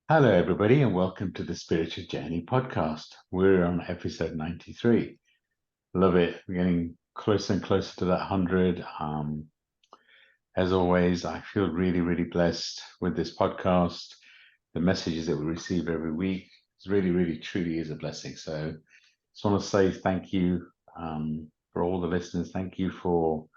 Hello, everybody, and welcome to the Spiritual Journey podcast. We're on episode 93. Love it. We're getting closer and closer to that 100. As always, I feel really, really blessed with this podcast. The messages that we receive every week is really, really, truly is a blessing. So, just want to say thank you for all the listeners. Thank you for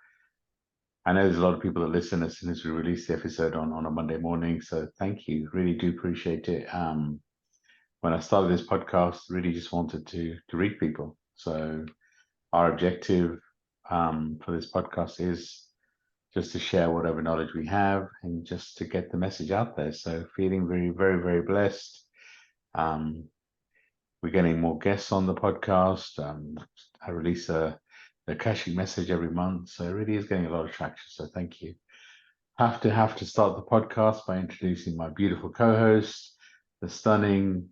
I know there's a lot of people that listen as soon as we release the episode on a Monday morning. So thank you. Really do appreciate it. When I started this podcast, really just wanted to reach people. So our objective for this podcast is just to share whatever knowledge we have and just to get the message out there. So feeling very, very, very blessed. Um, we're getting more guests on the podcast. I release a Akashic message every month, so it really is getting a lot of traction. So thank you. Have to start the podcast by introducing my beautiful co-host, the stunning,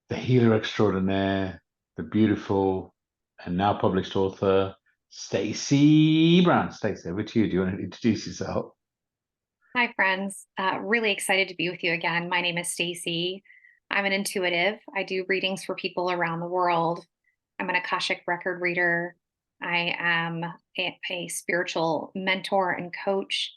the healer extraordinaire, the beautiful, and now published author, Stacey Brown. Stacey, over to you. Do you want to introduce yourself? Hi, friends. Really excited to be with you again. My name is Stacy. I'm an intuitive. I do readings for people around the world. I'm an Akashic record reader. I am a spiritual mentor and coach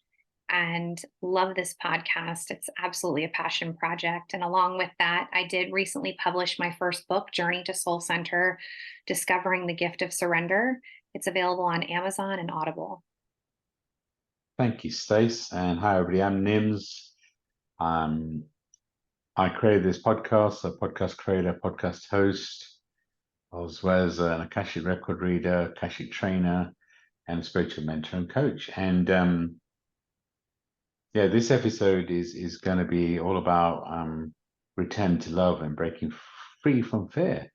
and love this podcast. It's absolutely a passion project. And along with that, I did recently publish my first book, Journey to Soul Center Discovering the Gift of Surrender. It's available on Amazon and Audible. Thank you, Stace. And hi, everybody. I'm Nims. Um, I created this podcast, a podcast creator, podcast host, as well as an Akashic record reader, Akashic trainer, and a spiritual mentor and coach. And yeah, this episode is going to be all about return to love and breaking free from fear.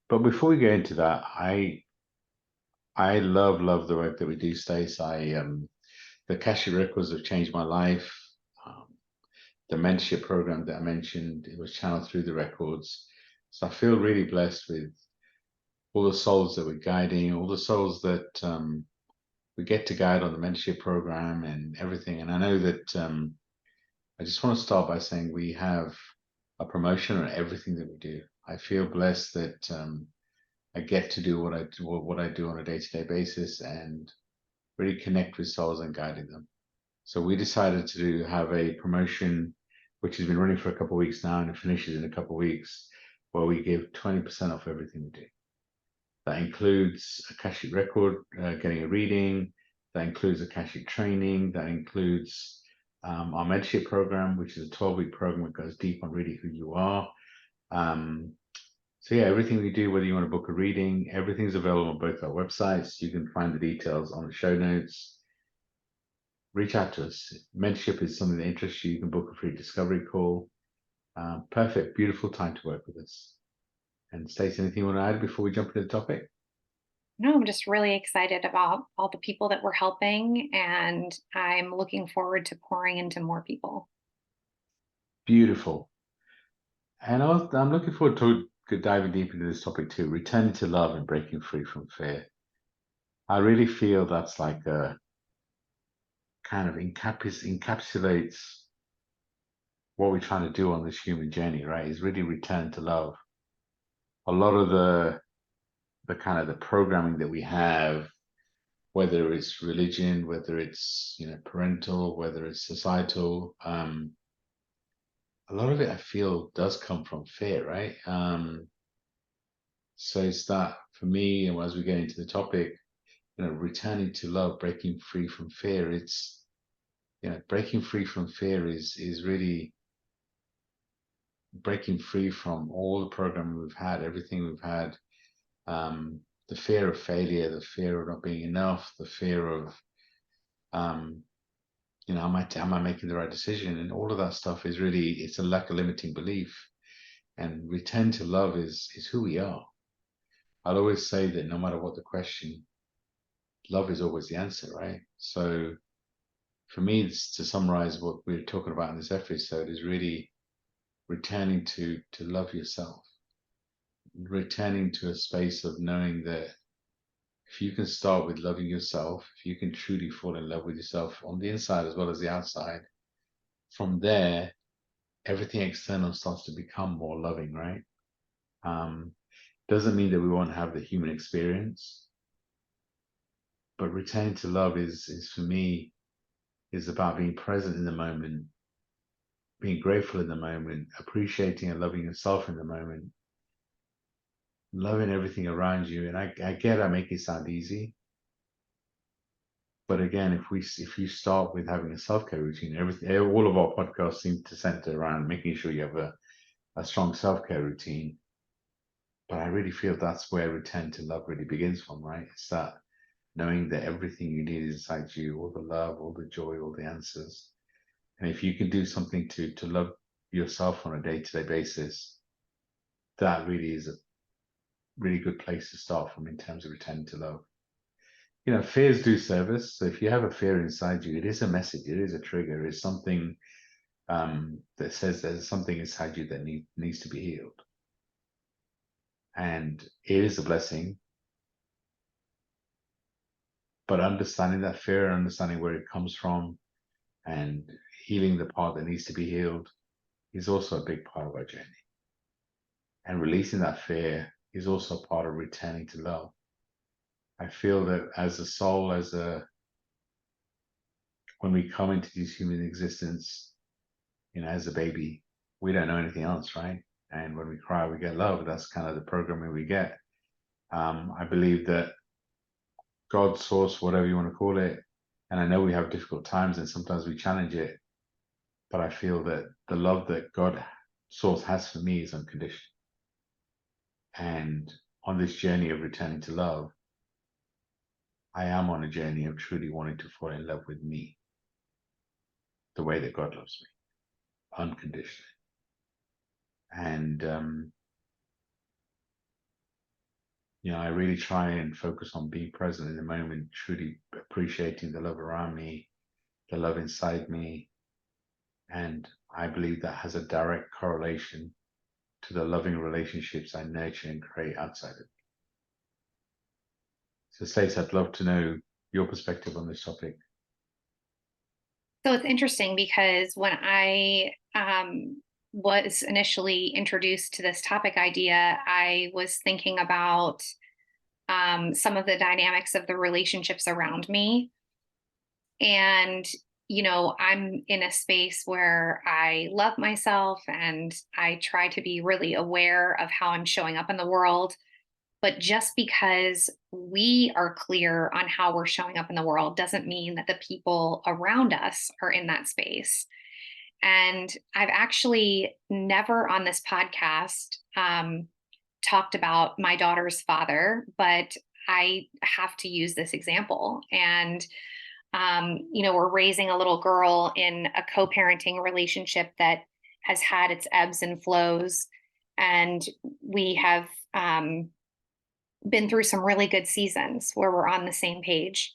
But before we go into that, I love the work that we do, Stace. The Akashic records have changed my life. Um, the mentorship program that I mentioned, it was channeled through the records. So I feel really blessed with all the souls that we're guiding, all the souls that we get to guide on the mentorship program and everything. And I know that I just want to start by saying we have a promotion on everything that we do. I feel blessed that I get to do what I do on a day-to-day basis and really connect with souls and guiding them. So we decided to have a promotion which has been running for a couple of weeks now and it finishes in a couple of weeks, where we give 20% off everything we do. That includes Akashic record, getting a reading. That includes Akashic training. That includes our mentorship program, which is a 12-week program that goes deep on really who you are. Um, so yeah, everything we do, whether you want to book a reading, everything's available on both our websites. You can find the details on the show notes. Reach out to us. Mentorship is something that interests you. You can book a free discovery call. Perfect, beautiful time to work with us. And Stacey, anything you want to add before we jump into the topic? No, I'm just really excited about all the people that we're helping, and I'm looking forward to pouring into more people. Beautiful. And I'm looking forward to diving deep into this topic too, returning to love and breaking free from fear. I really feel that's like a kind of encapsulates what we're trying to do on this human journey, right? Is really return to love. A lot of the kind of the programming that we have, whether it's religion, whether it's parental, whether it's societal, a lot of it I feel does come from fear, right? So it's that for me, and as we get into the topic, returning to love, breaking free from fear. It's breaking free from fear is really breaking free from all the programming we've had, everything we've had, the fear of failure, the fear of not being enough, the fear of um, am I making the right decision? And all of that stuff is really it's a lack of limiting belief. And return to love is who we are. I'll always say that no matter what the question, love is always the answer, right? So for me, to summarize what we're talking about in this episode is really returning to love yourself, returning to a space of knowing that if you can start with loving yourself, if you can truly fall in love with yourself on the inside as well as the outside, from there everything external starts to become more loving, right? Doesn't mean that we won't have the human experience, but returning to love is for me is about being present in the moment, being grateful in the moment, appreciating and loving yourself in the moment, loving everything around you. And I get I make it sound easy, but again, if you start with having a self-care routine, everything, all of our podcasts seem to center around making sure you have a strong self-care routine. But I really feel that's where return to love really begins from, right? It's that knowing that everything you need is inside you, all the love, all the joy, all the answers. And if you can do something to love yourself on a day-to-day basis, that really is a really good place to start from in terms of returning to love. You know, fears do service. So if you have a fear inside you, it is a message, it is a trigger, it's something that says there's something inside you that needs to be healed. And it is a blessing, but understanding that fear, understanding where it comes from, and healing the part that needs to be healed is also a big part of our journey. And releasing that fear is also part of returning to love. I feel that as a soul, when we come into this human existence, you know, as a baby, we don't know anything else, right? And when we cry, we get love. That's kind of the programming we get. I believe that God, source, whatever you want to call it, and I know we have difficult times and sometimes we challenge it, but I feel that the love that God, source, has for me is unconditional. And on this journey of returning to love, I am on a journey of truly wanting to fall in love with me the way that God loves me, unconditionally. And you know, I really try and focus on being present in the moment, truly appreciating the love around me, the love inside me. And I believe that has a direct correlation to the loving relationships I nurture and create outside of me. So, Stacey, I'd love to know your perspective on this topic. So it's interesting because when I was initially introduced to this topic idea, I was thinking about some of the dynamics of the relationships around me. And, you know, I'm in a space where I love myself and I try to be really aware of how I'm showing up in the world. But just because we are clear on how we're showing up in the world doesn't mean that the people around us are in that space. And I've actually never on this podcast talked about my daughter's father, but I have to use this example. And, you know, we're raising a little girl in a co parenting relationship that has had its ebbs and flows. And we have been through some really good seasons where we're on the same page.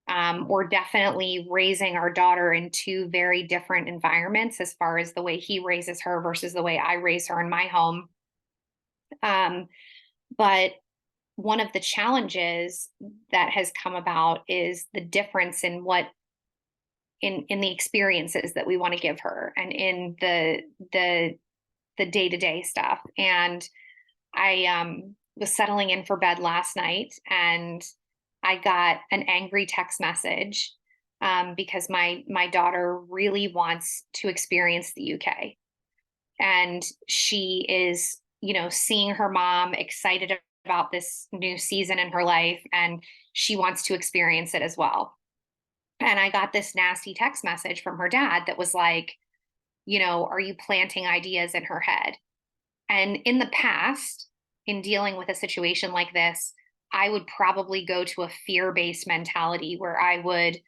We're definitely raising our daughter in two very different environments as far as the way he raises her versus the way I raise her in my home. But one of the challenges that has come about is the difference in what in the experiences that we want to give her and in the day-to-day stuff. And I was settling in for bed last night and I got an angry text message because my daughter really wants to experience the UK. And she is, you know, seeing her mom excited about this new season in her life, and she wants to experience it as well. And I got this nasty text message from her dad that was like, you know, are you planting ideas in her head? And in the past, in dealing with a situation like this, I would probably go to a fear-based mentality where I would,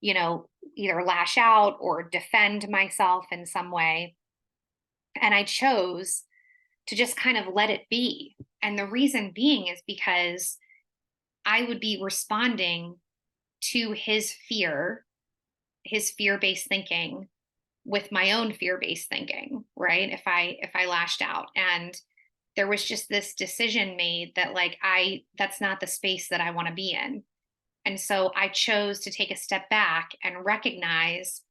you know, either lash out or defend myself in some way. And I chose to just kind of let it be. And the reason being is because I would be responding to his fear-based thinking with my own fear-based thinking, right? If I lashed out, and there was just this decision made that like that's not the space that I want to be in. And so I chose to take a step back and recognize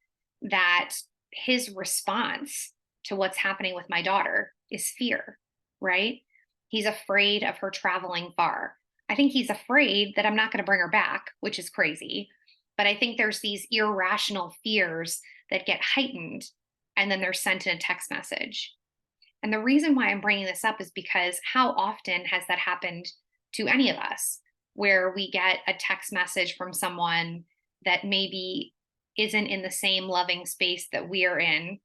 that his response to what's happening with my daughter is fear, right? He's afraid of her traveling far. I think he's afraid that I'm not going to bring her back, which is crazy. But I think there's these irrational fears that get heightened and then they're sent in a text message. And the reason why I'm bringing this up is because how often has that happened to any of us where we get a text message from someone that maybe isn't in the same loving space that we are in,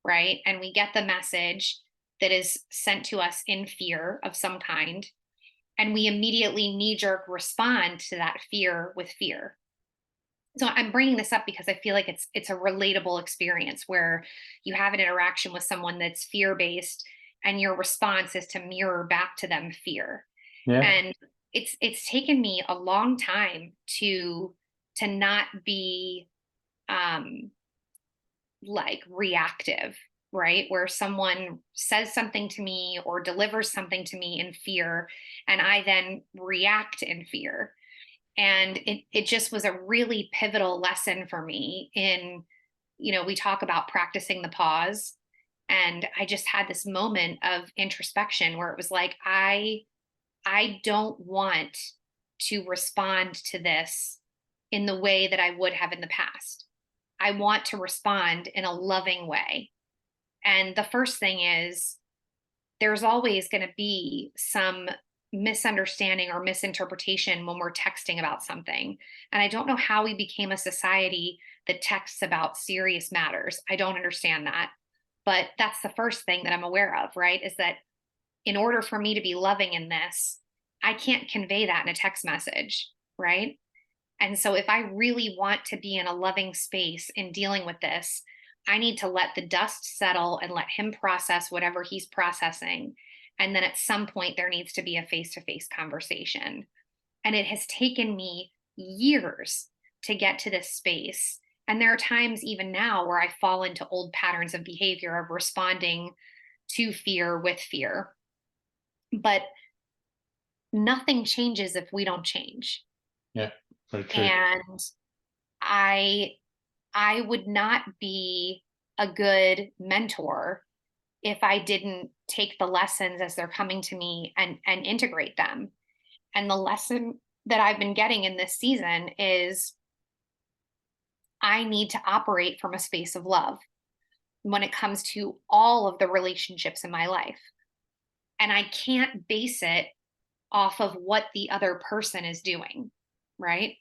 right? And we get the message that is sent to us in fear of some kind, and we immediately knee jerk respond to that fear with fear. So I'm bringing this up because I feel like it's a relatable experience where you have an interaction with someone that's fear based and your response is to mirror back to them fear. Yeah. And it's taken me a long time to not be um like reactive, right? Where someone says something to me or delivers something to me in fear, and I then react in fear. And it just was a really pivotal lesson for me in, we talk about practicing the pause. And I just had this moment of introspection where it was like, I don't want to respond to this in the way that I would have in the past. I want to respond in a loving way. And the first thing is there's always going to be some misunderstanding or misinterpretation when we're texting about something. And I don't know how we became a society that texts about serious matters. I don't understand that. But that's the first thing that I'm aware of, right? Is that in order for me to be loving in this, I can't convey that in a text message, right? And so if I really want to be in a loving space in dealing with this, I need to let the dust settle and let him process whatever he's processing. And then at some point, there needs to be a face to face conversation. And it has taken me years to get to this space. And there are times even now where I fall into old patterns of behavior of responding to fear with fear. But nothing changes if we don't change. Yeah. Very true. And I I would not be a good mentor if I didn't take the lessons as they're coming to me and integrate them. And the lesson that I've been getting in this season is I need to operate from a space of love when it comes to all of the relationships in my life. And I can't base it off of what the other person is doing, right?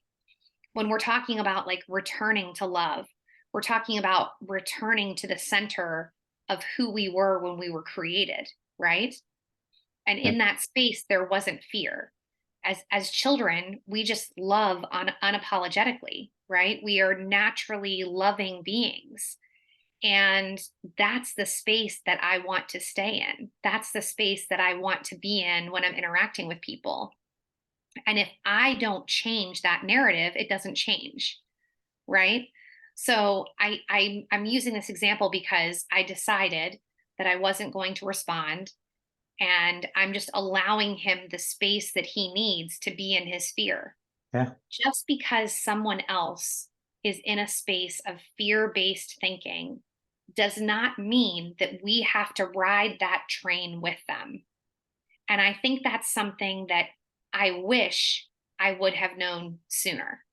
When we're talking about like returning to love, we're talking about returning to the center of who we were when we were created, right? And Yeah. in that space, there wasn't fear. As children, we just love unapologetically, right? We are naturally loving beings. And that's the space that I want to stay in. That's the space that I want to be in when I'm interacting with people. And if I don't change that narrative, it doesn't change, right? So I'm using this example because I decided that I wasn't going to respond, and I'm just allowing him the space that he needs to be in his fear. Yeah. Just because someone else is in a space of fear-based thinking does not mean that we have to ride that train with them. And I think that's something that I wish I would have known sooner,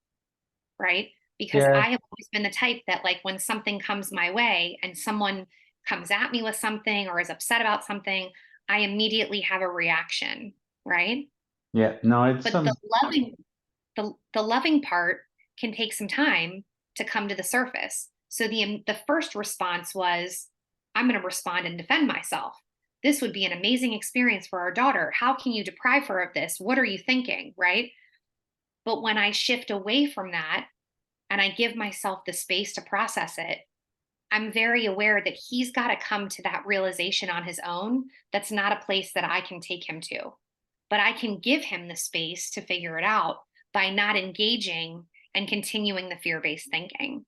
right? Because Yeah. I have always been the type that, like, when something comes my way and someone comes at me with something or is upset about something, I immediately have a reaction, right? Yeah. No, it's But the loving part can take some time to come to the surface. So the first response was, I'm going to respond and defend myself. This would be an amazing experience for our daughter. How can you deprive her of this? What are you thinking? Right? But when I shift away from that and I give myself the space to process it, I'm very aware that he's got to come to that realization on his own. That's not a place that I can take him to, but I can give him the space to figure it out by not engaging and continuing the fear-based thinking.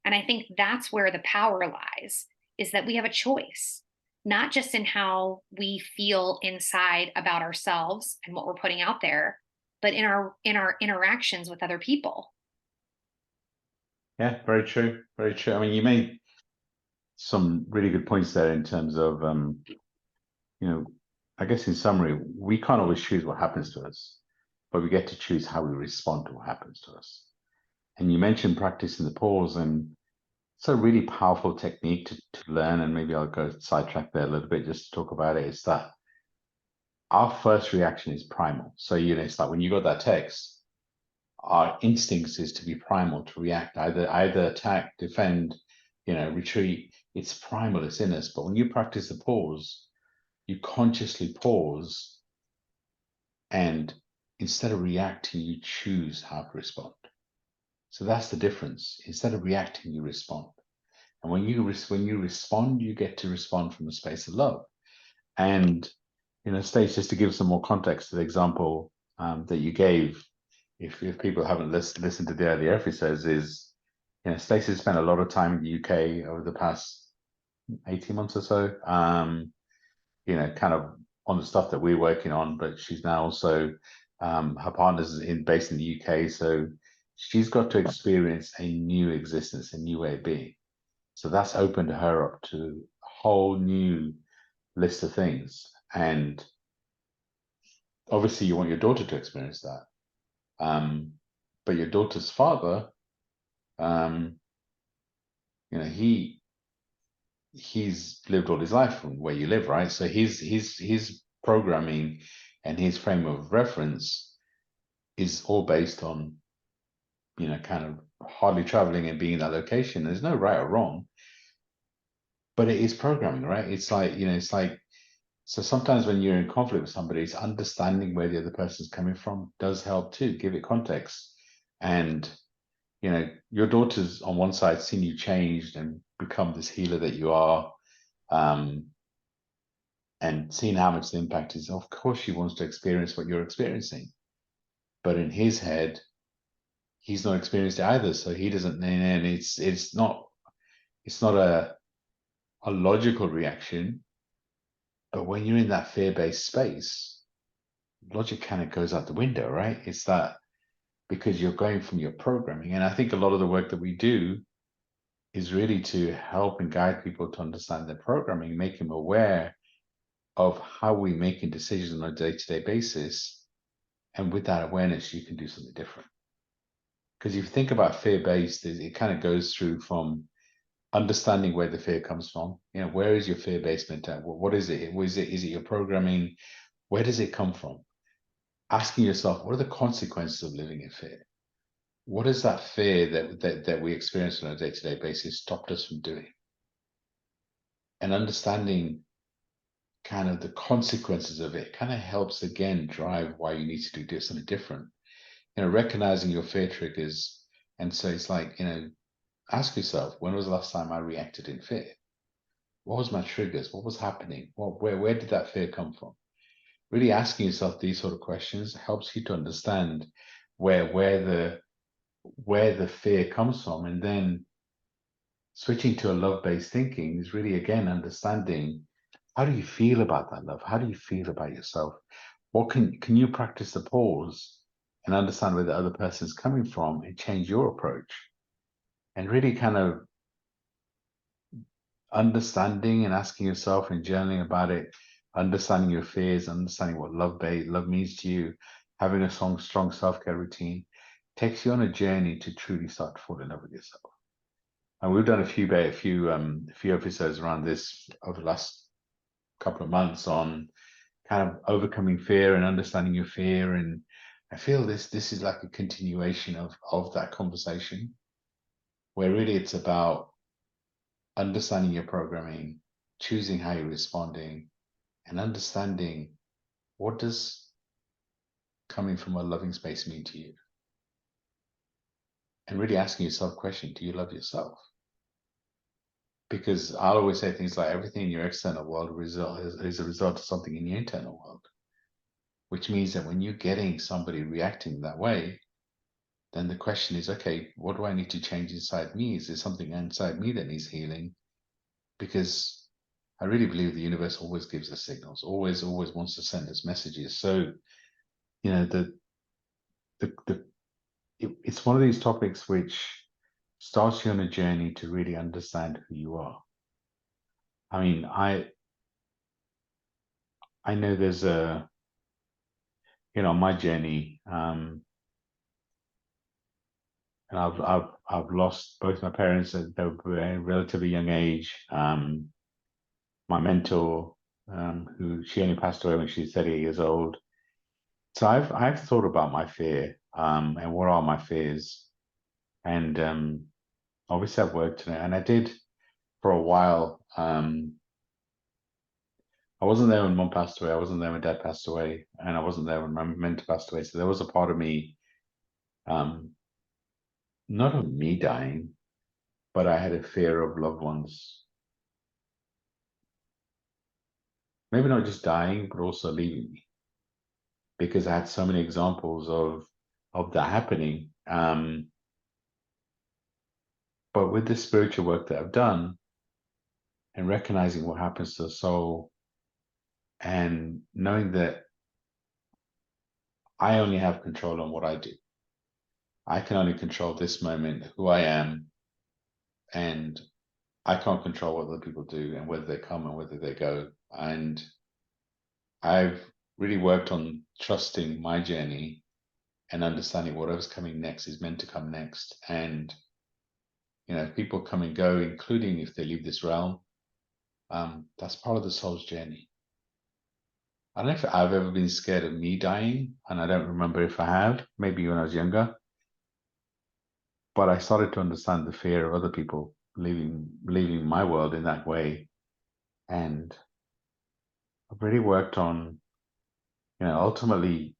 And I think that's where the power lies, is that we have a choice, not just in how we feel inside about ourselves and what we're putting out there, but in our interactions with other people. Yeah, very true. Very true. I mean, you made some really good points there in terms of, you know, I guess in summary, we can't always choose what happens to us, but we get to choose how we respond to what happens to us. And you mentioned practicing the pause, and it's a really powerful technique to learn. And maybe I'll go sidetrack there a little bit just to talk about it. Is that our first reaction is primal. So, you know, it's like when you got that text, our instincts is to be primal, to react, either attack, defend, you know, retreat. It's primal, it's in us. But when you practice the pause, you consciously pause, and instead of reacting, you choose how to respond. So that's the difference. Instead of reacting, you respond. And when you respond, you get to respond from a space of love. And you know, Stace, just to give some more context to the example that you gave, if people haven't listened to the earlier episodes, is, you know, Stacey spent a lot of time in the UK over the past 18 months or so, you know, kind of on the stuff that we're working on, but she's now also, her partner's based in the UK, so she's got to experience a new existence, a new way of being. So that's opened her up to a whole new list of things. And obviously you want your daughter to experience that. But your daughter's father, you know, he's lived all his life from where you live, right? So his programming and his frame of reference is all based on, you know, kind of hardly traveling and being in that location. There's no right or wrong, but it is programming, right? It's like, you know, it's like, so sometimes when you're in conflict with somebody, it's understanding where the other person's coming from does help too, give it context. And, you know, your daughter's on one side seen you changed and become this healer that you are, and seeing how much the impact is. Of course, she wants to experience what you're experiencing, but in his head, he's not experienced it either, so he doesn't. And it's not a logical reaction. But when you're in that fear-based space, logic kind of goes out the window, right? It's that because you're going from your programming. And I think a lot of the work that we do is really to help and guide people to understand their programming, make them aware of how we're making decisions on a day-to-day basis. And with that awareness, you can do something different. Because if you think about fear-based, it kind of goes through from understanding where the fear comes from. You know, where is your fear-based mentality? What is it? Is it your programming? Where does it come from? Asking yourself, what are the consequences of living in fear? What is that fear that we experience on a day-to-day basis stopped us from doing? And understanding kind of the consequences of it kind of helps again drive why you need to do something different. You know, recognizing your fear triggers. And so it's like, you know, ask yourself, when was the last time I reacted in fear? What was my triggers? What was happening? Where did that fear come from? Really asking yourself these sort of questions helps you to understand where the fear comes from. And then switching to a love-based thinking is really, again, understanding, how do you feel about that love? How do you feel about yourself? What can you practice the pause and understand where the other person is coming from and change your approach? And really kind of understanding and asking yourself and journaling about it, understanding your fears, understanding what love means to you, having a strong self-care routine takes you on a journey to truly start to fall in love with yourself. And we've done a few episodes around this over the last couple of months on kind of overcoming fear and understanding your fear. And I feel this is like a continuation of that conversation, where really it's about understanding your programming, choosing how you're responding, and understanding, what does coming from a loving space mean to you? And really asking yourself the question, do you love yourself? Because I'll always say things like, everything in your external world is a result of something in your internal world, which means that when you're getting somebody reacting that way, then the question is, okay, what do I need to change inside me? Is there something inside me that needs healing? Because I really believe the universe always gives us signals, always wants to send us messages. So, you know, it's one of these topics which starts you on a journey to really understand who you are. I mean, I know there's a, my journey, and I've lost both my parents at they were a relatively young age. My mentor, who she only passed away when she was 38 years old. So I've thought about my fear, and what are my fears, and obviously I've worked on it, and I did for a while. I wasn't there when mom passed away. I wasn't there when dad passed away, and I wasn't there when my mentor passed away. So there was a part of me, um, not of me dying, but I had a fear of loved ones, maybe not just dying, but also leaving me, because I had so many examples of that happening. But with the spiritual work that I've done and recognizing what happens to the soul and knowing that I only have control on what I do. I can only control this moment, who I am, and I can't control what other people do and whether they come and whether they go. And I've really worked on trusting my journey and understanding whatever's coming next is meant to come next. And, people come and go, including if they leave this realm. That's part of the soul's journey. I don't know if I've ever been scared of me dying, and I don't remember if I have, maybe when I was younger. But I started to understand the fear of other people leaving my world in that way. And I've really worked on, ultimately,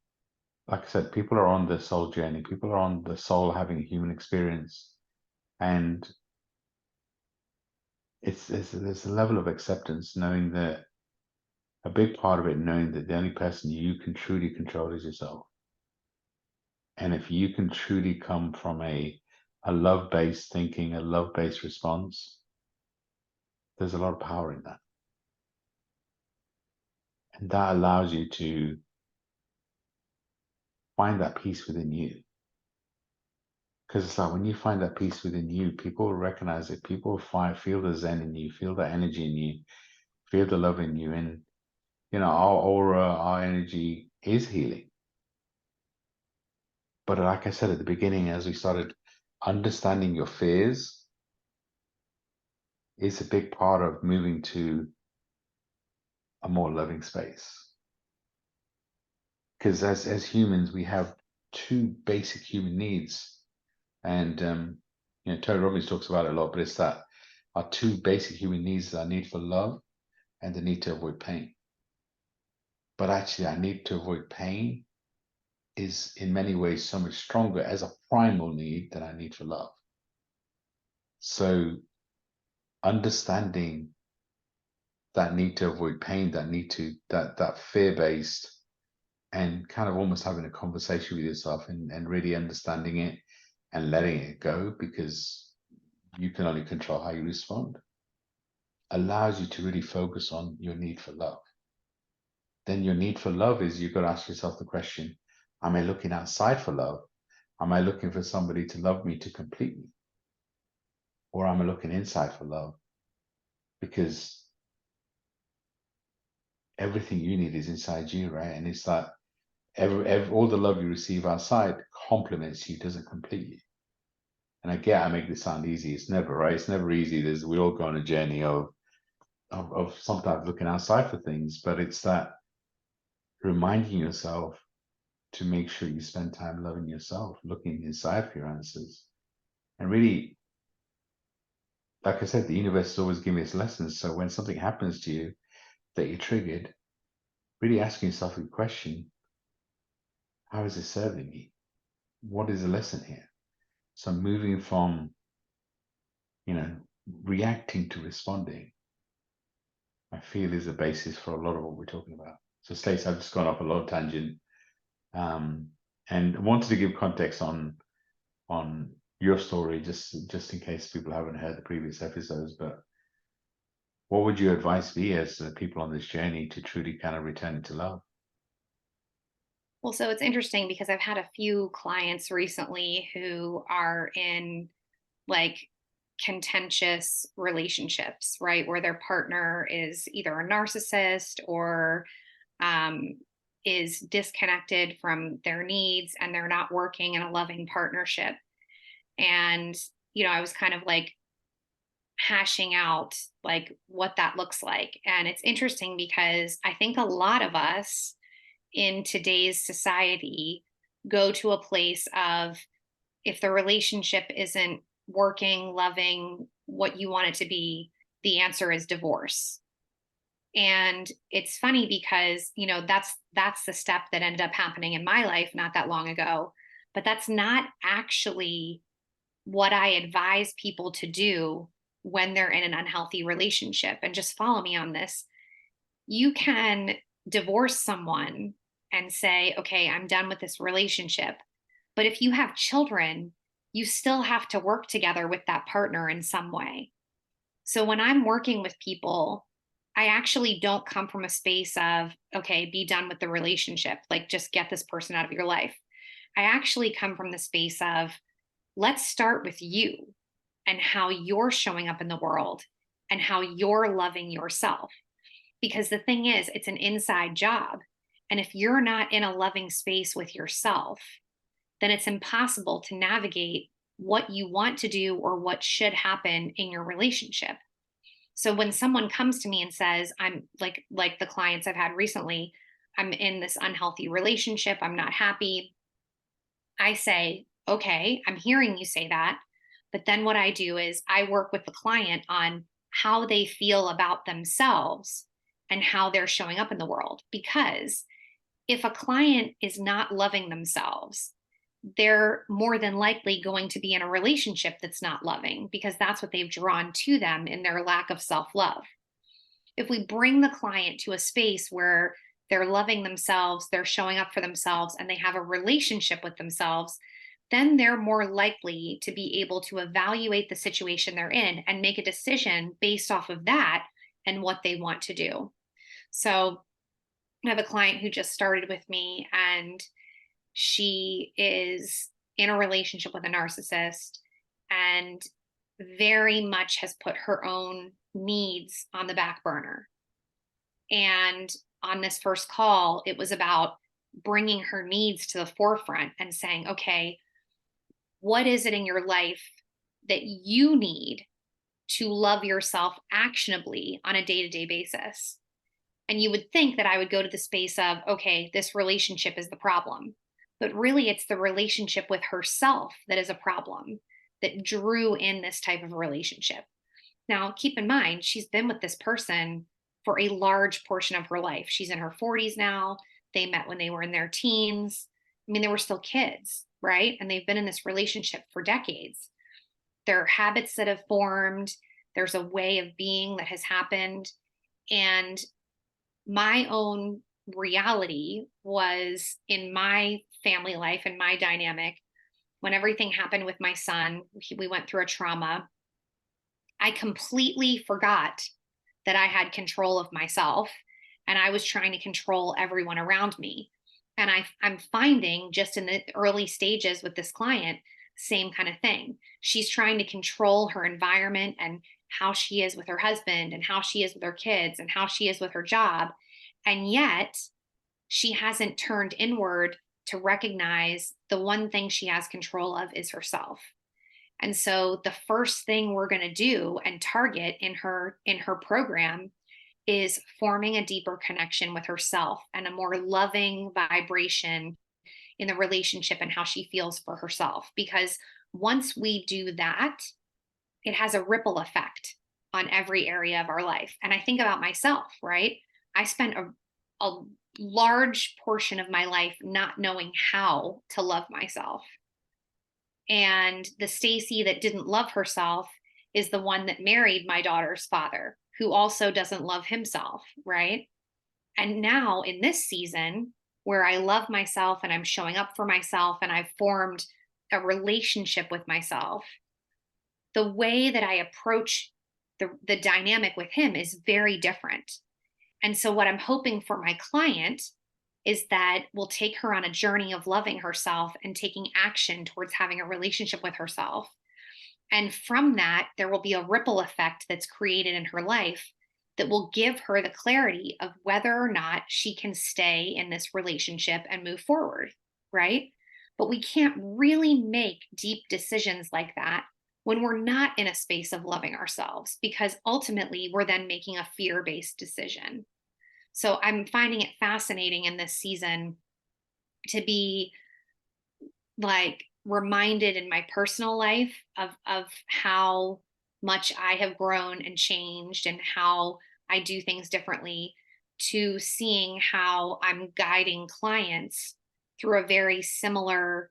like I said, people are on the soul journey. People are on the soul having a human experience. And there's a level of acceptance, knowing that a big part of it, knowing that the only person you can truly control is yourself. And if you can truly come from a love-based thinking, a love-based response, there's a lot of power in that. And that allows you to find that peace within you. Because it's like when you find that peace within you, people will recognize it. People will feel the zen in you, feel the energy in you, feel the love in you. And, our aura, our energy is healing. But like I said at the beginning, as we started understanding your fears, is a big part of moving to a more loving space. Because as humans, we have two basic human needs. And, Tony Robbins talks about it a lot, but it's that our two basic human needs are our need for love and the need to avoid pain. But actually, our need to avoid pain is in many ways so much stronger as a primal need than our need for love. So understanding that need to avoid pain, that fear-based, and kind of almost having a conversation with yourself and really understanding it and letting it go, because you can only control how you respond, allows you to really focus on your need for love. Then your need for love is, you've got to ask yourself the question, am I looking outside for love? Am I looking for somebody to love me to complete me? Or am I looking inside for love? Because everything you need is inside you, right? And it's that all the love you receive outside complements you, doesn't complete you. And I make this sound easy. It's never, right? It's never easy. We all go on a journey of sometimes looking outside for things, but it's that reminding yourself to make sure you spend time loving yourself, looking inside for your answers. And really, like I said, the universe is always giving us lessons. So when something happens to you that you're triggered, really asking yourself a question, how is it serving me? What is the lesson here? So moving from, you know, reacting to responding, I feel is the basis for a lot of what we're talking about. So Stacey, I've just gone off a lot of tangent, and wanted to give context on your story, just in case people haven't heard the previous episodes. But what would your advice be as people on this journey to truly kind of return into love? Well, so it's interesting because I've had a few clients recently who are in like contentious relationships, right? Where their partner is either a narcissist or um, is disconnected from their needs and they're not working in a loving partnership. And, I was kind of like hashing out like what that looks like. And it's interesting because I think a lot of us in today's society go to a place of, if the relationship isn't working, loving, what you want it to be, the answer is divorce. And it's funny because, that's the step that ended up happening in my life not that long ago. But that's not actually what I advise people to do when they're in an unhealthy relationship. And just follow me on this. You can divorce someone and say, okay, I'm done with this relationship. But if you have children, you still have to work together with that partner in some way. So when I'm working with people, I actually don't come from a space of, okay, be done with the relationship, like just get this person out of your life. I actually come from the space of, let's start with you and how you're showing up in the world and how you're loving yourself. Because the thing is, it's an inside job. And if you're not in a loving space with yourself, then it's impossible to navigate what you want to do or what should happen in your relationship. So when someone comes to me and says, I'm like the clients I've had recently, I'm in this unhealthy relationship, I'm not happy. I say, okay, I'm hearing you say that. But then what I do is I work with the client on how they feel about themselves and how they're showing up in the world. Because if a client is not loving themselves, they're more than likely going to be in a relationship that's not loving because that's what they've drawn to them in their lack of self love. If we bring the client to a space where they're loving themselves, they're showing up for themselves, and they have a relationship with themselves, then they're more likely to be able to evaluate the situation they're in and make a decision based off of that and what they want to do. So I have a client who just started with me, and she is in a relationship with a narcissist and very much has put her own needs on the back burner. And on this first call, it was about bringing her needs to the forefront and saying, okay, what is it in your life that you need to love yourself actionably on a day to day basis? And you would think that I would go to the space of, okay, this relationship is the problem. But really, it's the relationship with herself that is a problem that drew in this type of a relationship. Now, keep in mind, she's been with this person for a large portion of her life. She's in her 40s now. They met when they were in their teens. I mean, they were still kids, right? And they've been in this relationship for decades. There are habits that have formed, there's a way of being that has happened. And my own reality was in my family life and my dynamic when everything happened with my son. We went through a trauma. I completely forgot that I had control of myself and I was trying to control everyone around me. And I'm finding just in the early stages with this client, same kind of thing. She's trying to control her environment and how she is with her husband and how she is with her kids and how she is with her job. And yet she hasn't turned inward to recognize the one thing she has control of is herself. And so the first thing we're going to do and target in her program is forming a deeper connection with herself and a more loving vibration in the relationship and how she feels for herself. Because once we do that, it has a ripple effect on every area of our life. And I think about myself, right? I spent a large portion of my life not knowing how to love myself. And the Stacy that didn't love herself is the one that married my daughter's father, who also doesn't love himself, right? And now in this season, where I love myself and I'm showing up for myself and I've formed a relationship with myself, the way that I approach the dynamic with him is very different. And so, what I'm hoping for my client is that we'll take her on a journey of loving herself and taking action towards having a relationship with herself. And from that, there will be a ripple effect that's created in her life that will give her the clarity of whether or not she can stay in this relationship and move forward, right? But we can't really make deep decisions like that when we're not in a space of loving ourselves, because ultimately we're then making a fear based decision. So I'm finding it fascinating in this season to be like reminded in my personal life of how much I have grown and changed and how I do things differently, to seeing how I'm guiding clients through a very similar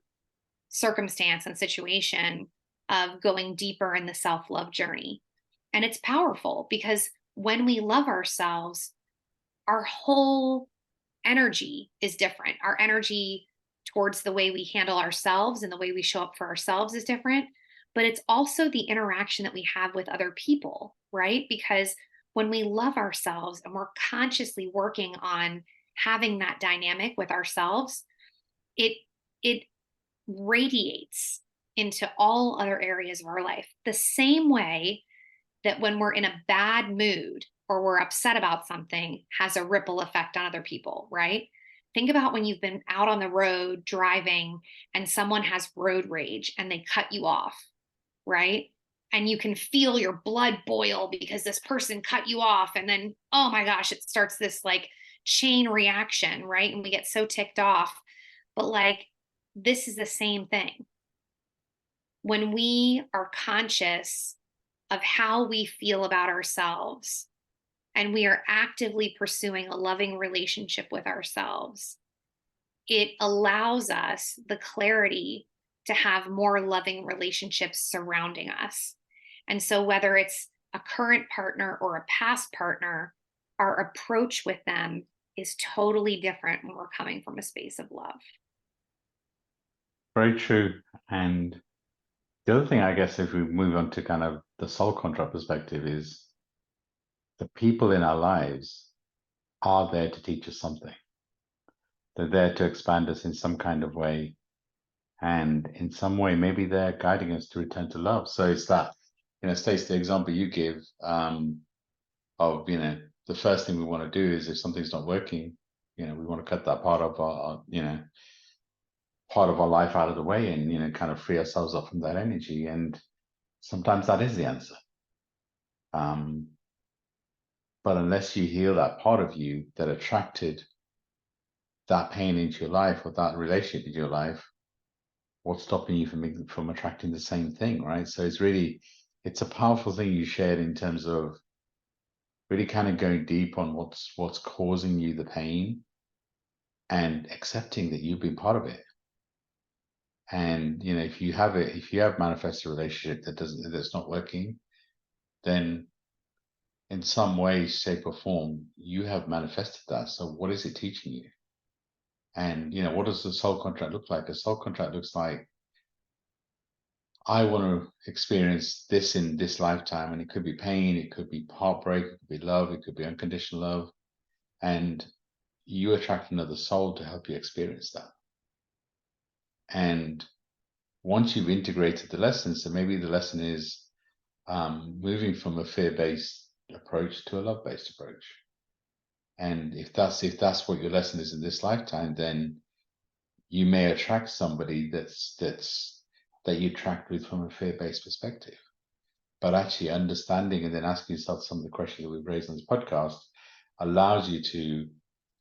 circumstance and situation of going deeper in the self-love journey. And it's powerful because when we love ourselves, our whole energy is different. Our energy towards the way we handle ourselves and the way we show up for ourselves is different. But it's also the interaction that we have with other people, right? Because when we love ourselves and we're consciously working on having that dynamic with ourselves, it it radiates into all other areas of our life. The same way that when we're in a bad mood or we're upset about something has a ripple effect on other people, right? Think about when you've been out on the road driving and someone has road rage and they cut you off, right? And you can feel your blood boil because this person cut you off. And then, oh my gosh, it starts this like chain reaction, right? And we get so ticked off. But like, this is the same thing. When we are conscious of how we feel about ourselves and we are actively pursuing a loving relationship with ourselves, it allows us the clarity to have more loving relationships surrounding us. And so, whether it's a current partner or a past partner, our approach with them is totally different when we're coming from a space of love. Very true. And the other thing, I guess, if we move on to kind of the soul contract perspective, is the people in our lives are there to teach us something. They're there to expand us in some kind of way. And in some way, maybe they're guiding us to return to love. So it's that, Stacey, the example you give of, the first thing we want to do is if something's not working, we want to cut that part of our life out of the way and, kind of free ourselves up from that energy. And sometimes that is the answer. Um, but unless you heal that part of you that attracted that pain into your life or that relationship into your life, what's stopping you from attracting the same thing, right? So it's a powerful thing you shared in terms of really kind of going deep on what's causing you the pain and accepting that you've been part of it. And if you have manifested a relationship that's not working, then in some way, shape, or form, you have manifested that. So what is it teaching you? And what does the soul contract look like? A soul contract looks like, I want to experience this in this lifetime, and it could be pain, it could be heartbreak, it could be love, it could be unconditional love, and you attract another soul to help you experience that. And once you've integrated the lesson, so maybe the lesson is moving from a fear-based approach to a love-based approach. And if that's what your lesson is in this lifetime, then you may attract somebody that you attract with from a fear-based perspective. But actually understanding and then asking yourself some of the questions that we've raised on this podcast allows you to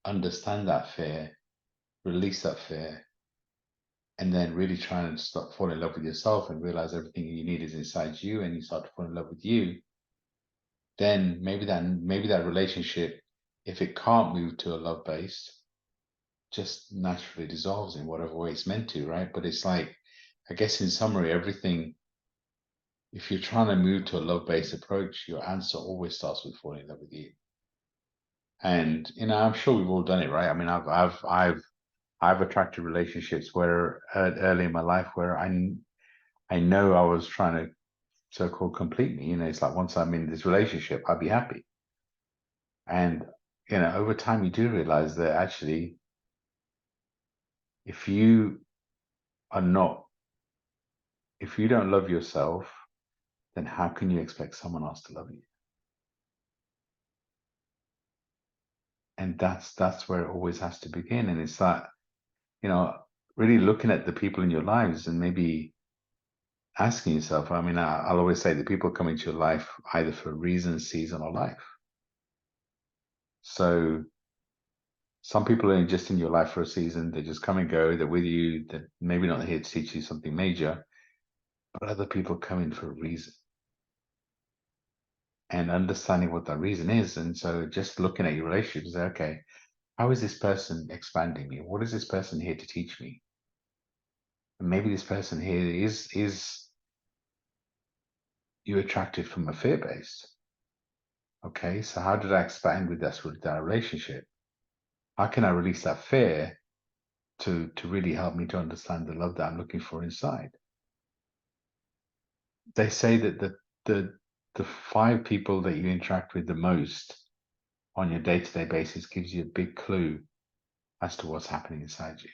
understand that fear, release that fear, and then really try and start falling in love with yourself and realize everything you need is inside you, and you start to fall in love with you. Then maybe that relationship, if it can't move to a love based, just naturally dissolves in whatever way it's meant to, right? But it's like, I guess in summary, everything, if you're trying to move to a love based approach, your answer always starts with falling in love with you. And I'm sure we've all done it, right? I mean, I've attracted relationships where early in my life where I know I was trying to so-called complete me. It's like once I'm in this relationship, I'll be happy. And over time, you do realize that actually, if you are not, if you don't love yourself, then how can you expect someone else to love you? And that's where it always has to begin. And it's that, you know, really looking at the people in your lives and maybe asking yourself, I mean, I'll always say that people come into your life either for a reason, season, or life. So some people are just in your life for a season. They just come and go. They're with you. They're maybe not here to teach you something major, but other people come in for a reason and understanding what that reason is. And so just looking at your relationship, say, okay, how is this person expanding me? What is this person here to teach me? And maybe this person here is you attracted from a fear based. Okay, so how did I expand with that relationship? How can I release that fear to really help me to understand the love that I'm looking for inside? They say that the 5 people that you interact with the most on your day-to-day basis gives you a big clue as to what's happening inside you.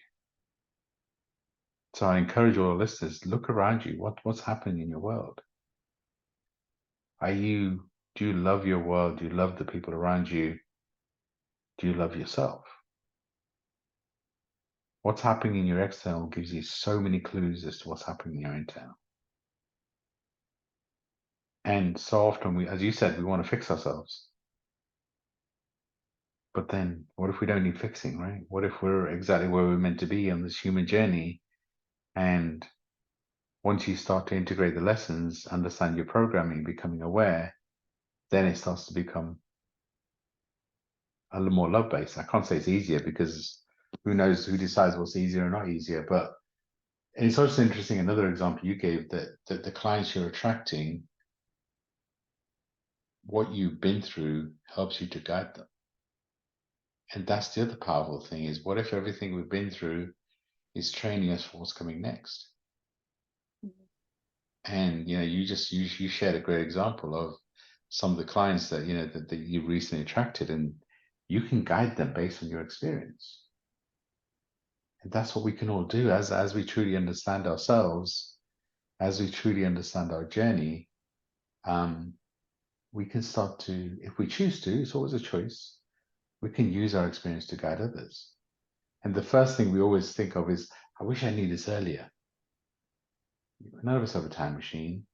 So I encourage all the listeners, look around you. What's happening in your world? Do you love your world? Do you love the people around you? Do you love yourself? What's happening in your external gives you so many clues as to what's happening in your internal. And so often we, as you said, we want to fix ourselves. But then what if we don't need fixing, right? What if we're exactly where we're meant to be on this human journey? And once you start to integrate the lessons, understand your programming, becoming aware, then it starts to become a little more love-based. I can't say it's easier because who knows who decides what's easier or not easier. But it's also interesting, another example you gave, that the clients you're attracting, what you've been through helps you to guide them. And that's the other powerful thing is what if everything we've been through is training us for what's coming next? And you shared a great example of some of the clients that that you recently attracted, and you can guide them based on your experience. And that's what we can all do as we truly understand ourselves, as we truly understand our journey. We can start to, if we choose to, it's always a choice. We can use our experience to guide others. And the first thing we always think of is, I wish I knew this earlier. None of us have a time machine.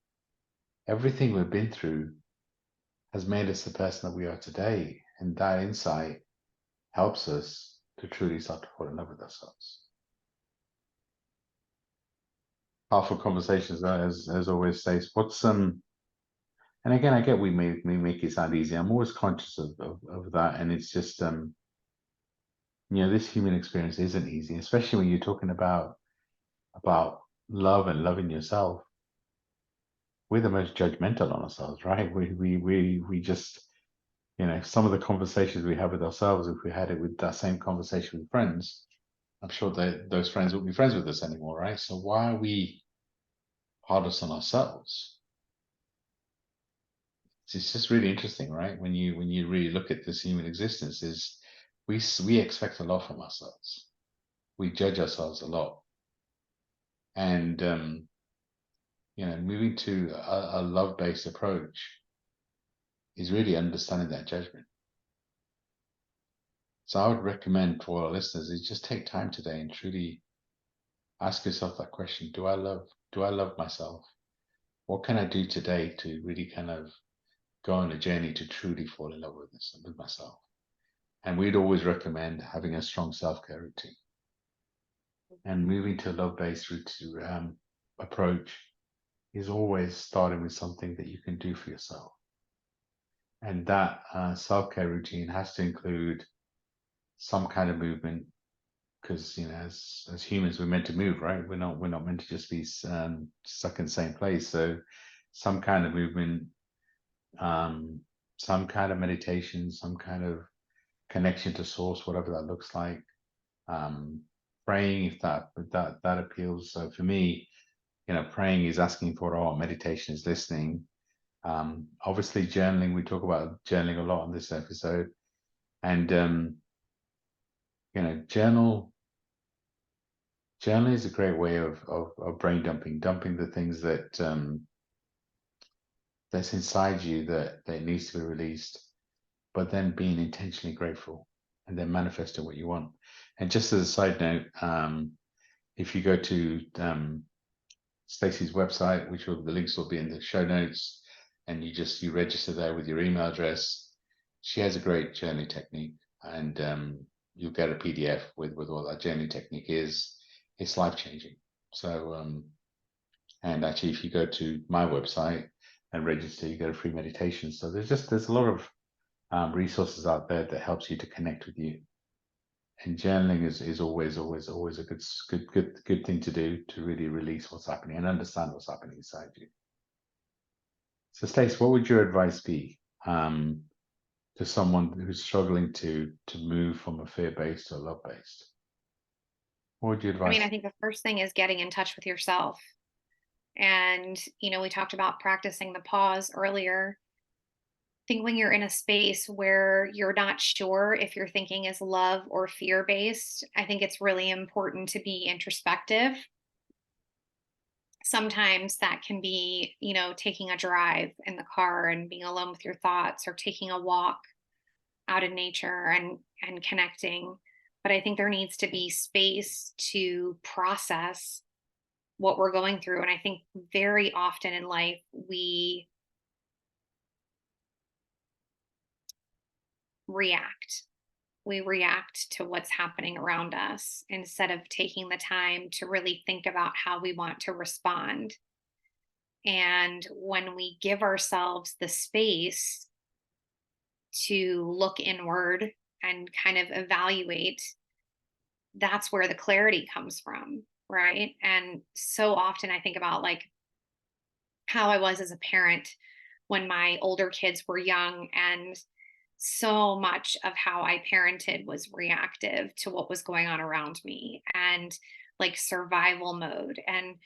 Everything we've been through has made us the person that we are today. And that insight helps us to truly start to fall in love with ourselves. Powerful conversations, as always, Stace. And again, I get we make it sound easy. I'm always conscious of that. And it's just, this human experience isn't easy, especially when you're talking about love and loving yourself. We're the most judgmental on ourselves, right? We just, some of the conversations we have with ourselves, if we had it with that same conversation with friends, I'm sure that those friends won't be friends with us anymore, right? So why are we hardest on ourselves? It's just really interesting, right? When you really look at this human existence, is we expect a lot from ourselves. We judge ourselves a lot, and moving to a love-based approach is really understanding that judgment. So I would recommend for our listeners is just take time today and truly ask yourself that question: Do I love myself? What can I do today to really kind of go on a journey to truly fall in love with myself? And we'd always recommend having a strong self-care routine and moving to a love-based approach is always starting with something that you can do for yourself. And that self-care routine has to include some kind of movement, because as humans we're meant to move, right? We're not meant to just be stuck in the same place. So some kind of movement, some kind of meditation, some kind of connection to source, whatever that looks like. Praying, if that appeals. So for me, praying is asking for it all. Meditation is listening. Obviously journaling, we talk about journaling a lot on this episode. And journaling is a great way of brain dumping the things that that's inside you that needs to be released, but then being intentionally grateful and then manifesting what you want. And just as a side note, if you go to Stacey's website, the links will be in the show notes, and you register there with your email address. She has a great journey technique, and you'll get a PDF with what that journey technique is. It's life changing. So, and actually, if you go to my website and register, you get a free meditation. So there's a lot of resources out there that helps you to connect with you. And journaling is always a good thing to do to really release what's happening and understand what's happening inside you. So, Stace, what would your advice be to someone who's struggling to move from a fear-based to a love-based? What would you I mean, advise? I think the first thing is getting in touch with yourself. And, we talked about practicing the pause earlier. I think when you're in a space where you're not sure if your thinking is love or fear based, I think it's really important to be introspective. Sometimes that can be, taking a drive in the car and being alone with your thoughts, or taking a walk out in nature and connecting. But I think there needs to be space to process what we're going through. And I think very often in life, we react. We react to what's happening around us instead of taking the time to really think about how we want to respond. And when we give ourselves the space to look inward and kind of evaluate, that's where the clarity comes from, right? And so often I think about like how I was as a parent when my older kids were young, and so much of how I parented was reactive to what was going on around me, and like survival mode. And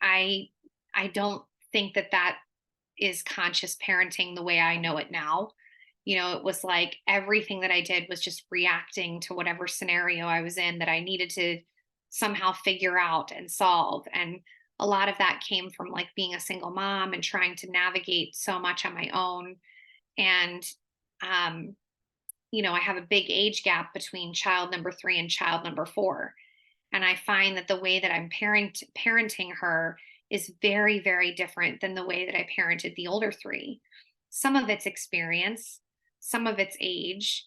I I don't think that that is conscious parenting the way I know it now. It was like everything that I did was just reacting to whatever scenario I was in that I needed to somehow figure out and solve. And a lot of that came from like being a single mom and trying to navigate so much on my own. And, um, I have a big age gap between child number 3 and child number 4. And I find that the way that I'm parenting her is very, very different than the way that I parented the older 3. Some of it's experience, some of it's age,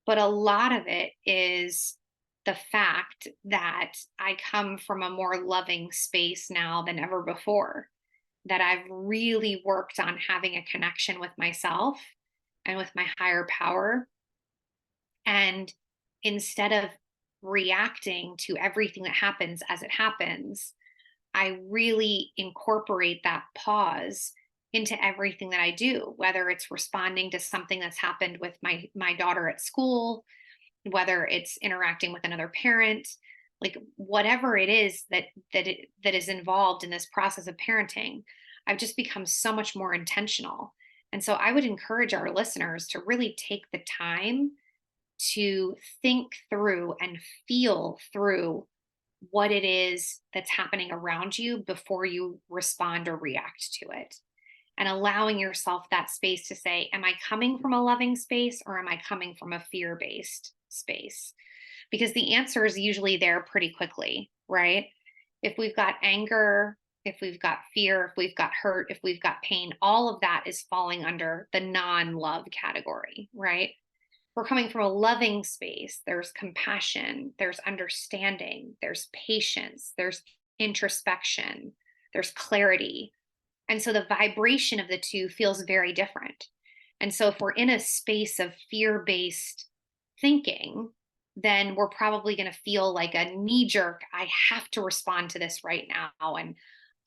but a lot of it is the fact that I come from a more loving space now than ever before, that I've really worked on having a connection with myself and with my higher power. And instead of reacting to everything that happens as it happens, I really incorporate that pause into everything that I do, whether it's responding to something that's happened with my daughter at school, whether it's interacting with another parent, like whatever it is that is involved in this process of parenting. I've just become so much more intentional. And so I would encourage our listeners to really take the time to think through and feel through what it is that's happening around you before you respond or react to it. And allowing yourself that space to say, am I coming from a loving space or am I coming from a fear based space? Because the answer is usually there pretty quickly, right? If we've got anger, if we've got fear, if we've got hurt, if we've got pain, all of that is falling under the non love category, right? We're coming from a loving space. There's compassion, there's understanding, there's patience, there's introspection, there's clarity. And so the vibration of the two feels very different. And so if we're in a space of fear based thinking, then we're probably going to feel like a knee jerk, I have to respond to this right now. And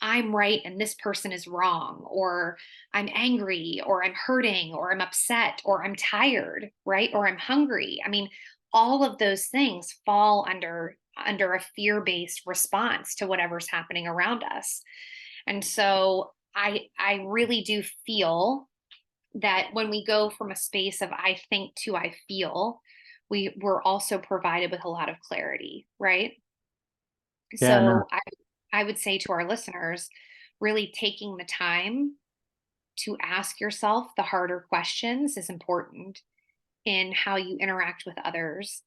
I'm right and this person is wrong, or I'm angry, or I'm hurting, or I'm upset, or I'm tired, right? Or I'm hungry. I mean, all of those things fall under a fear-based response to whatever's happening around us. And so I really do feel that when we go from a space of I think to I feel, we're also provided with a lot of clarity, right? Yeah, no, So I would say to our listeners, really taking the time to ask yourself the harder questions is important in how you interact with others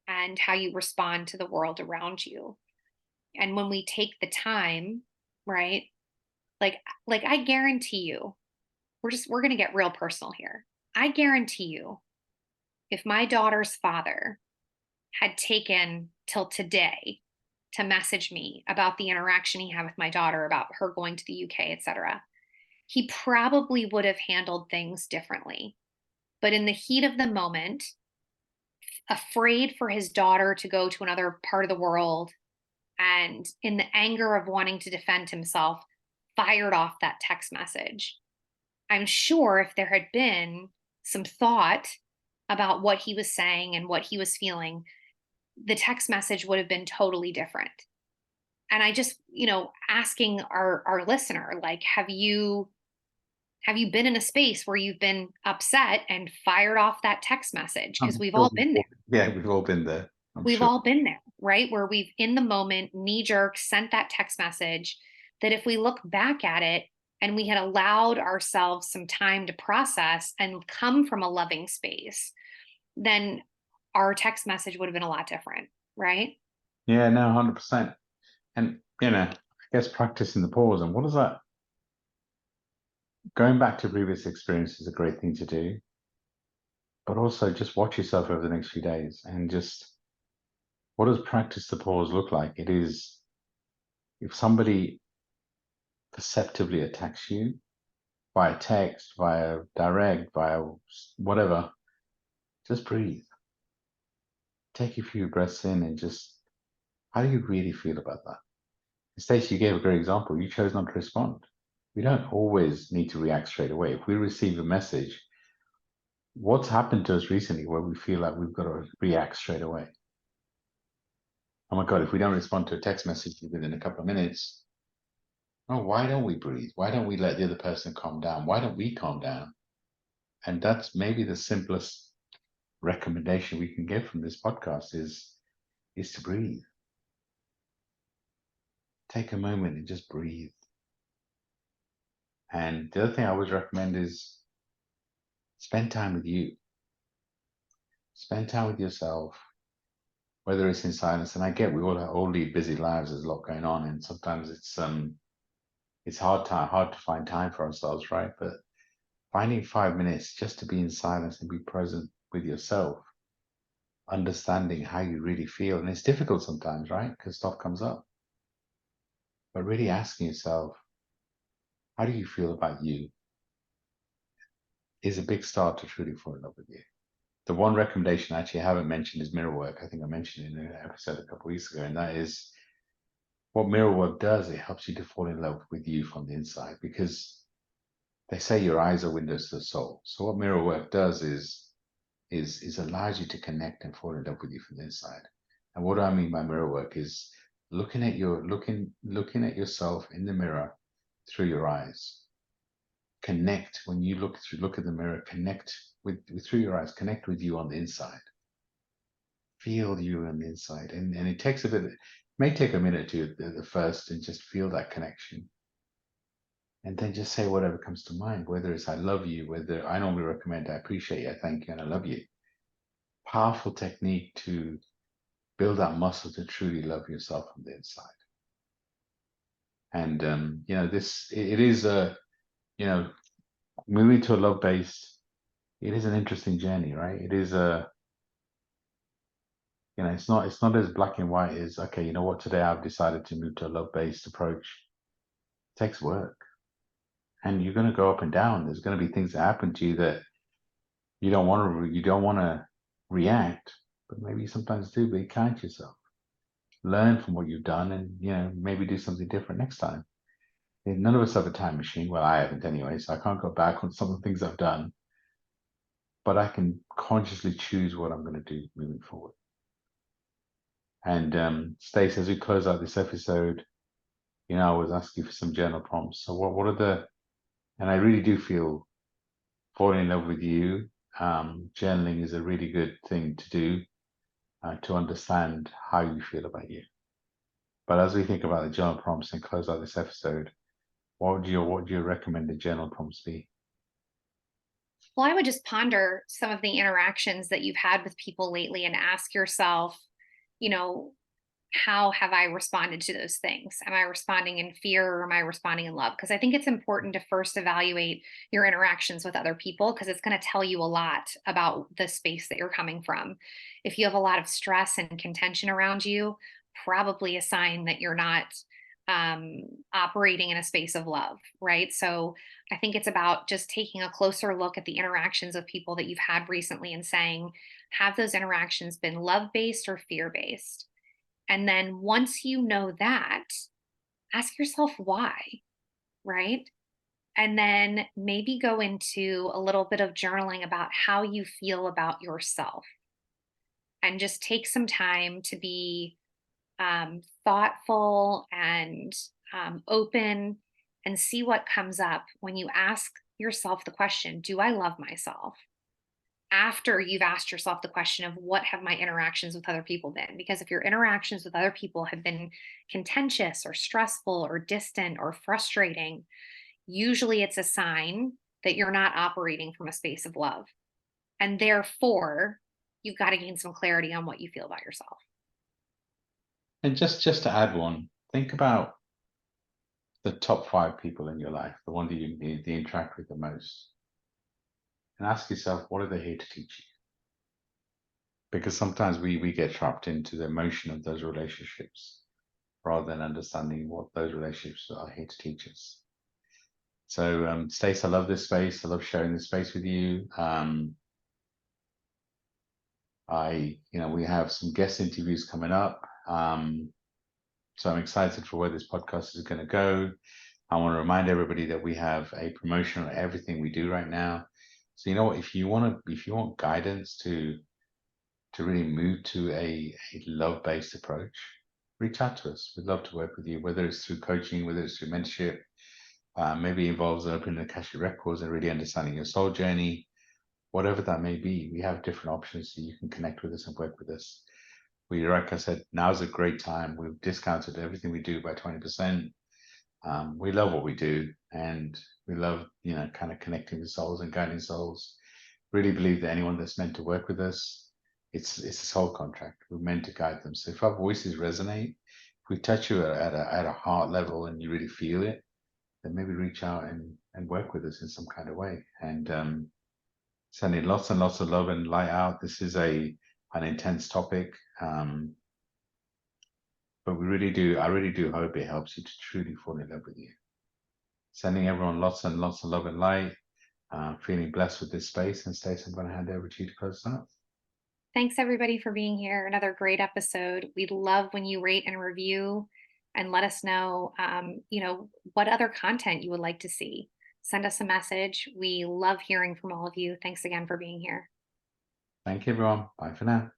and how you respond to the world around you. And when we take the time, right? Like I guarantee you, we're going to get real personal here. I guarantee you, if my daughter's father had taken till today to message me about the interaction he had with my daughter about her going to the UK, etc., he probably would have handled things differently. But in the heat of the moment, afraid for his daughter to go to another part of the world, and in the anger of wanting to defend himself, fired off that text message. I'm sure if there had been some thought about what he was saying and what he was feeling, the text message would have been totally different. And I just, asking our listener, like, have you been in a space where you've been upset and fired off that text message? Because I'm we've sure all been there. yeah, we've all been there. I'm We've sure. all been there, right? Where we've in the moment, knee jerk, sent that text message that if we look back at it and we had allowed ourselves some time to process and come from a loving space, then our text message would have been a lot different, right? Yeah, no, 100%. And I guess practicing the pause, and what is that? Going back to previous experience is a great thing to do, but also just watch yourself over the next few days and just what does practice the pause look like? It is if somebody perceptively attacks you via text, via direct, via whatever, just breathe. Take a few breaths in and just, how do you really feel about that? Stacey, you gave a great example. You chose not to respond. We don't always need to react straight away. If we receive a message, what's happened to us recently where we feel like we've got to react straight away? Oh my God, if we don't respond to a text message within a couple of minutes, oh, why don't we breathe? Why don't we let the other person calm down? Why don't we calm down? And that's maybe the simplest recommendation we can give from this podcast is to breathe. Take a moment and just breathe. And the other thing I always recommend is spend time with you. Spend time with yourself, whether it's in silence. And I get we all lead busy lives. There's a lot going on, and sometimes it's hard to find time for ourselves, right? But finding 5 minutes just to be in silence and be present with yourself, understanding how you really feel. And it's difficult sometimes, right? Because stuff comes up. But really asking yourself, how do you feel about you is a big start to truly fall in love with you. The one recommendation actually I haven't mentioned is mirror work. I think I mentioned it in an episode a couple of weeks ago, and that is what mirror work does. It helps you to fall in love with you from the inside because they say your eyes are windows to the soul. So what mirror work does is allows you to connect and fall in love with you from the inside. And what I mean by mirror work is looking at yourself in the mirror through your eyes. Connect when you look at the mirror, connect with through your eyes, connect with you on the inside. Feel you on the inside. And it takes it may take a minute to the first and just feel that connection. And then just say whatever comes to mind, whether it's I love you, whether I normally recommend I appreciate you, I thank you, and I love you. Powerful technique to build that muscle to truly love yourself from the inside. And it is moving to a love based. It is an interesting journey, right? It is it's not as black and white as okay, you know what? Today I've decided to move to a love based approach. It takes work, and you're going to go up and down. There's going to be things that happen to you that you don't want to react, but maybe you sometimes do. Be kind to yourself. Learn from what you've done, and maybe do something different next time. None of us have a time machine. Well, I haven't anyway, so I can't go back on some of the things I've done. But I can consciously choose what I'm going to do moving forward. And Stace, as we close out this episode, I was asking for some journal prompts. So what are and I really do feel falling in love with you. Journaling is a really good thing to do to understand how you feel about you. But as we think about the journal prompts and close out this episode, what would your recommended journal prompts be? Well, I would just ponder some of the interactions that you've had with people lately and ask yourself, you know, how have I responded to those things? Am I responding in fear or am I responding in love? Because I think it's important to first evaluate your interactions with other people because it's going to tell you a lot about the space that you're coming from. If you have a lot of stress and contention around you, probably a sign that you're not operating in a space of love, right? So I think it's about just taking a closer look at the interactions of people that you've had recently and saying, have those interactions been love based or fear based? And then once you know that, ask yourself why, right? And then maybe go into a little bit of journaling about how you feel about yourself and just take some time to be thoughtful and open and see what comes up when you ask yourself the question, do I love myself? After you've asked yourself the question of what have my interactions with other people been? Because if your interactions with other people have been contentious or stressful or distant or frustrating, usually it's a sign that you're not operating from a space of love. And therefore, you've got to gain some clarity on what you feel about yourself. And just to add one, think about the top 5 people in your life, the one that you interact with the most, and ask yourself, what are they here to teach you? Because sometimes we get trapped into the emotion of those relationships rather than understanding what those relationships are here to teach us. So, Stace, I love this space. I love sharing this space with you. We have some guest interviews coming up. So I'm excited for where this podcast is going to go. I want to remind everybody that we have a promotion on everything we do right now. So you know what, if you want guidance to really move to a love-based approach, reach out to us. We'd love to work with you, whether it's through coaching, whether it's through mentorship, maybe involves opening the Akashic records and really understanding your soul journey, whatever that may be. We have different options so you can connect with us and work with us. Like I said, now's a great time. We've discounted everything we do by 20%. We love what we do, and we love, kind of connecting with souls and guiding souls. Really believe that anyone that's meant to work with us, it's a soul contract. We're meant to guide them. So if our voices resonate, if we touch you at a heart level and you really feel it, then maybe reach out and work with us in some kind of way. And sending lots and lots of love and light out. This is an intense topic. But I really do hope it helps you to truly fall in love with you. Sending everyone lots and lots of love and light, feeling blessed with this space. And Stacey, I'm going to hand over to you to close us out. Thanks everybody for being here. Another great episode. We'd love when you rate and review and let us know, what other content you would like to see. Send us a message. We love hearing from all of you. Thanks again for being here. Thank you, everyone. Bye for now.